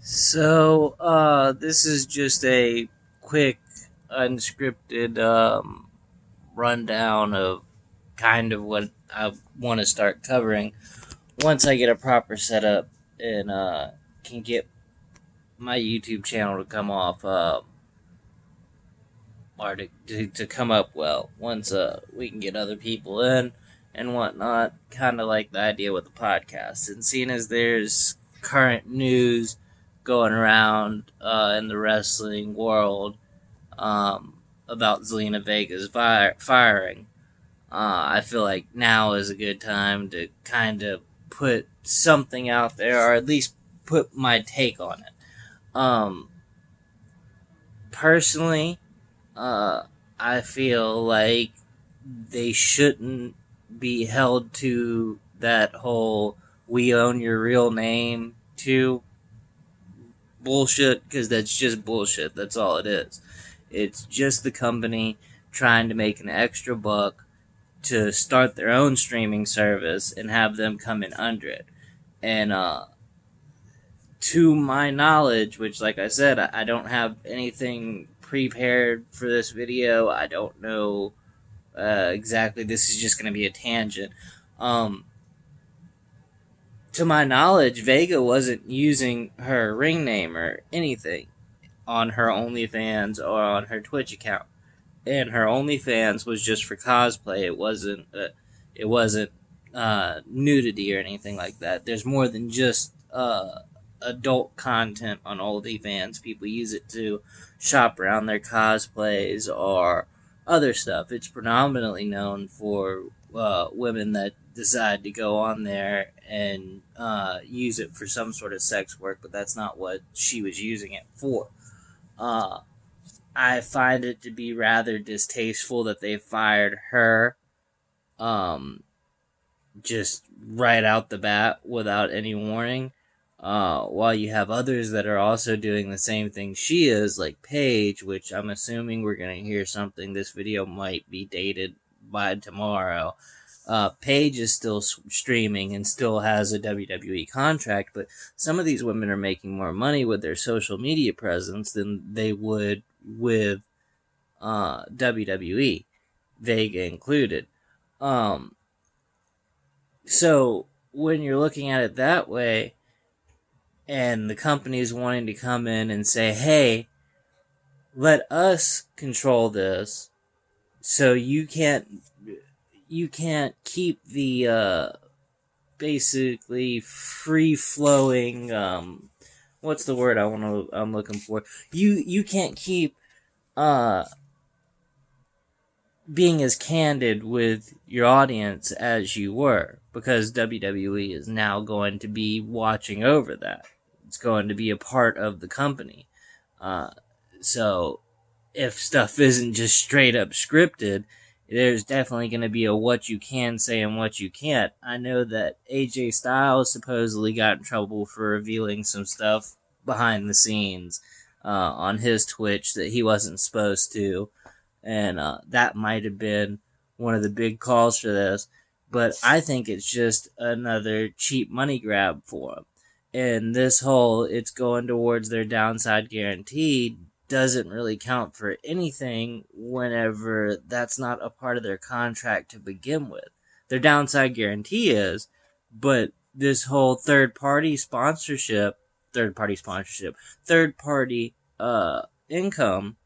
This is just a quick, unscripted rundown of kind of what I want to start covering once I get a proper setup and can get my YouTube channel to come off or to come up well. Once we can get other people in and whatnot, kind of like the idea with the podcast. And seeing as there's current news going around in the wrestling world about Zelina Vega's firing, I feel like now is a good time to kind of put something out there, or at least put my take on it. Personally, I feel like they shouldn't be held to that whole "we own your real name" to bullshit, because that's just bullshit. That's all it is. It's just the company trying to make an extra buck to start their own streaming service and have them come in under it. And to my knowledge, which, like I said, I don't have anything prepared for this video. I don't know exactly. This is just going to be a tangent. To my knowledge, Vega wasn't using her ring name or anything on her OnlyFans or on her Twitch account, and her OnlyFans was just for cosplay. It wasn't nudity or anything like that. There's more than just adult content on OnlyFans. People use it to shop around their cosplays or other stuff. It's predominantly known for women that decide to go on there and use it for some sort of sex work, but that's not what she was using it for. I find it to be rather distasteful that they fired her just right out the bat without any warning, while you have others that are also doing the same thing she is, like Paige, which I'm assuming we're going to hear something. This video might be dated by tomorrow. Paige is still streaming and still has a WWE contract, but some of these women are making more money with their social media presence than they would with WWE, Vega included. So when you're looking at it that way, and the company's wanting to come in and say, hey, let us control this, so you can't keep the basically free flowing what's the word I'm looking for? You can't keep being as candid with your audience as you were, because WWE is now going to be watching over that. It's going to be a part of the company. So if stuff isn't just straight up scripted, there's definitely going to be a what you can say and what you can't. I know that AJ Styles supposedly got in trouble for revealing some stuff behind the scenes on his Twitch that he wasn't supposed to, and that might have been one of the big calls for this. But I think it's just another cheap money grab for him. And this whole it's going towards their downside guarantee doesn't really count for anything whenever that's not a part of their contract to begin with. Their downside guarantee is, but this whole third party income,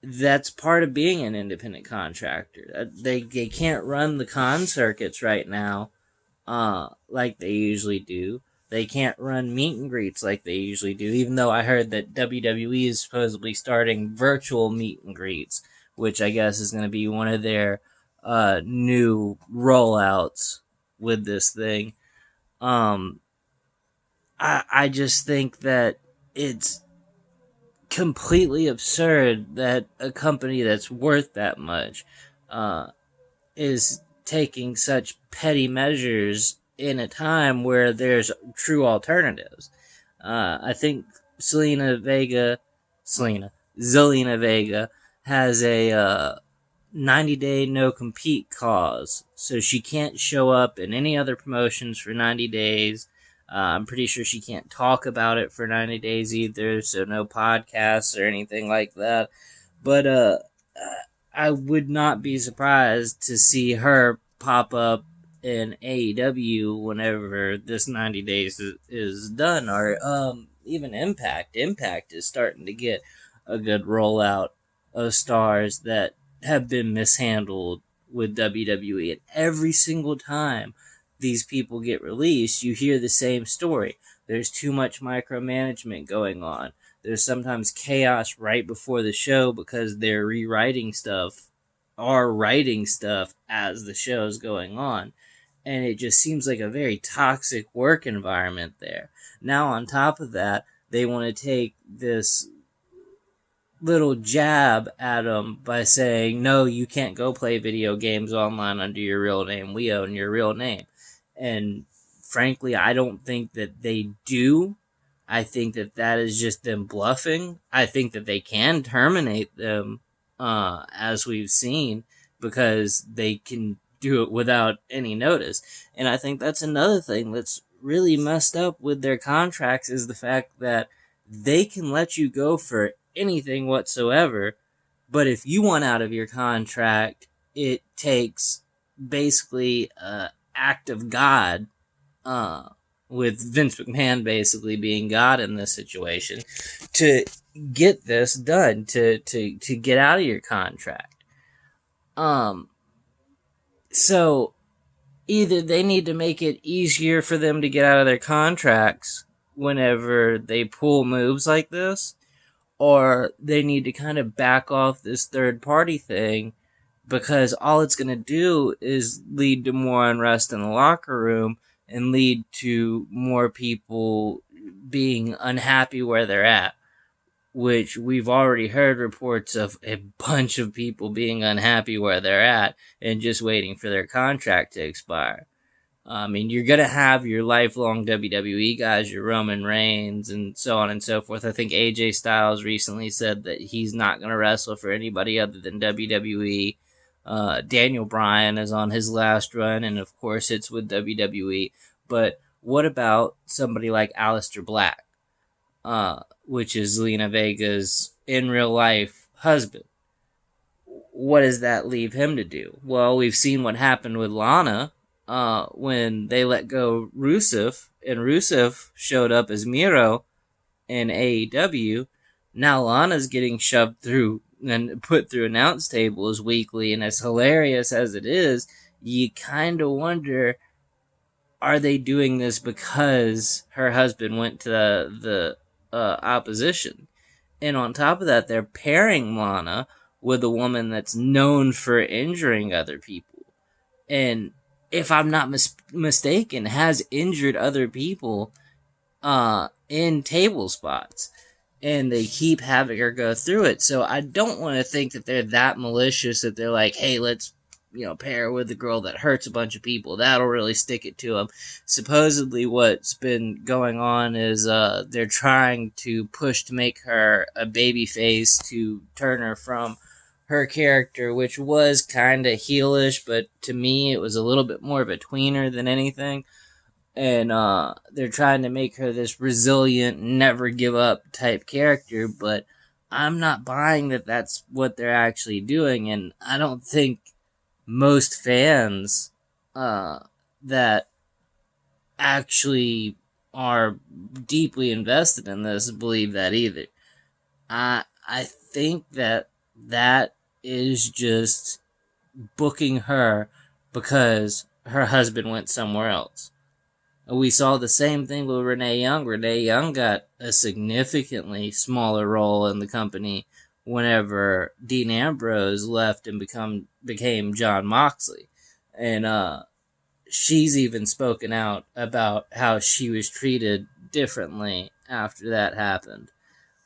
that's part of being an independent contractor. They can't run the con circuits right now like they usually do. They can't run meet and greets like they usually do, even though I heard that WWE is supposedly starting virtual meet and greets, which I guess is going to be one of their new rollouts with this thing. I just think that it's completely absurd that a company that's worth that much is taking such petty measures in a time where there's true alternatives. I think Zelina Vega has a 90-day no-compete clause, so she can't show up in any other promotions for 90 days. I'm pretty sure she can't talk about it for 90 days either, so no podcasts or anything like that. But I would not be surprised to see her pop up in AEW whenever this 90 days is done, or even Impact. Impact is starting to get a good rollout of stars that have been mishandled with WWE, and every single time these people get released, you hear the same story. There's too much micromanagement going on. There's sometimes chaos right before the show because they're rewriting stuff or writing stuff as the show's going on. And it just seems like a very toxic work environment there. Now, on top of that, they want to take this little jab at them by saying, no, you can't go play video games online under your real name. We own your real name. And frankly, I don't think that they do. I think that that is just them bluffing. I think that they can terminate them, as we've seen, because they can do it without any notice. And I think that's another thing that's really messed up with their contracts, is the fact that they can let you go for anything whatsoever, but if you want out of your contract, it takes basically an act of God, with Vince McMahon basically being God in this situation, to get this done, to get out of your contract. So either they need to make it easier for them to get out of their contracts whenever they pull moves like this, or they need to kind of back off this third party thing, because all it's going to do is lead to more unrest in the locker room and lead to more people being unhappy where they're at, which we've already heard reports of a bunch of people being unhappy where they're at and just waiting for their contract to expire. I mean, you're going to have your lifelong WWE guys, your Roman Reigns, and so on and so forth. I think AJ Styles recently said that he's not going to wrestle for anybody other than WWE. Daniel Bryan is on his last run, and of course it's with WWE. But what about somebody like Aleister Black, which is Zelina Vega's in real life husband? What does that leave him to do? Well, we've seen what happened with Lana when they let go Rusev, and Rusev showed up as Miro in AEW. Now Lana's getting shoved through and put through announce tables weekly, and as hilarious as it is, you kind of wonder, are they doing this because her husband went to the opposition? And on top of that, they're pairing Lana with a woman that's known for injuring other people, and if I'm not mistaken, has injured other people in table spots, and they keep having her go through it. So I don't want to think that they're that malicious that they're like, hey, let's pair with the girl that hurts a bunch of people. That'll really stick it to them. Supposedly what's been going on is they're trying to push to make her a baby face, to turn her from her character, which was kind of heelish, but to me it was a little bit more of a tweener than anything. And they're trying to make her this resilient, never give up type character, but I'm not buying that that's what they're actually doing, and I don't think most fans that actually are deeply invested in this believe that either. I think that is just booking her because her husband went somewhere else. We saw the same thing with Renee Young. Renee Young got a significantly smaller role in the company whenever Dean Ambrose left and became Jon Moxley. And she's even spoken out about how she was treated differently after that happened.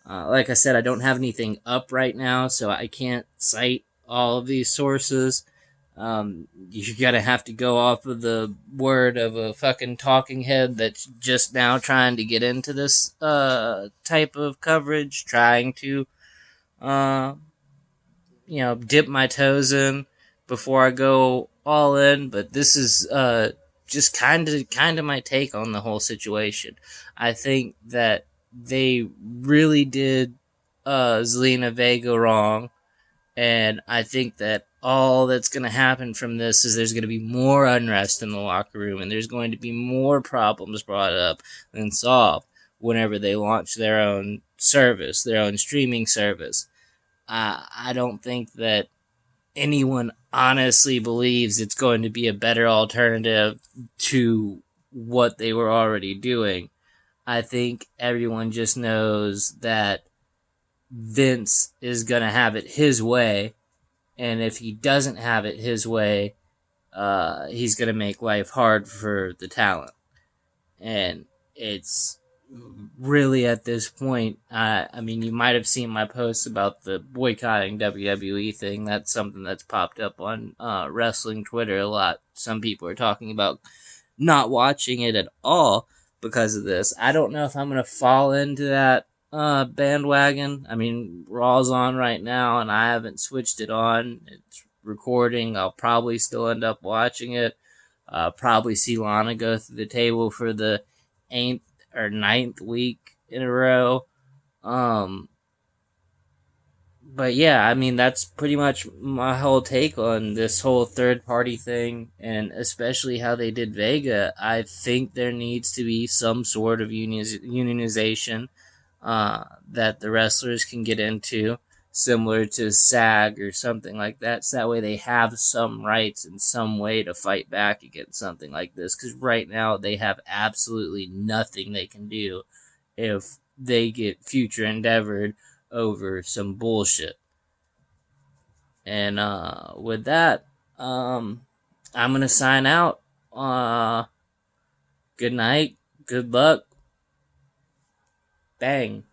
Like I said, I don't have anything up right now, so I can't cite all of these sources. You're gonna have to go off of the word of a fucking talking head that's just now trying to get into this type of coverage, trying to dip my toes in before I go all in. But this is just kind of my take on the whole situation. I think that they really did Zelina Vega wrong, and I think that all that's going to happen from this is there's going to be more unrest in the locker room, and there's going to be more problems brought up and solved whenever they launch their own service, their own streaming service. I don't think that anyone honestly believes it's going to be a better alternative to what they were already doing. I think everyone just knows that Vince is going to have it his way, and if he doesn't have it his way, he's going to make life hard for the talent. And it's really at this point, I mean, you might have seen my post about the boycotting WWE thing. That's something that's popped up on wrestling Twitter a lot. Some people are talking about not watching it at all because of this. I don't know if I'm going to fall into that bandwagon. I mean, Raw's on right now, and I haven't switched it on. It's recording. I'll probably still end up watching it. Probably see Lana go through the table for the 8th or 9th week in a row. But yeah, I mean, that's pretty much my whole take on this whole third party thing, and especially how they did Vega. I think there needs to be some sort of unionization that the wrestlers can get into, similar to SAG or something like that, so that way they have some rights and some way to fight back against something like this, because right now they have absolutely nothing they can do if they get future endeavored over some bullshit. And with that, I'm gonna sign out. Good night, good luck, bang.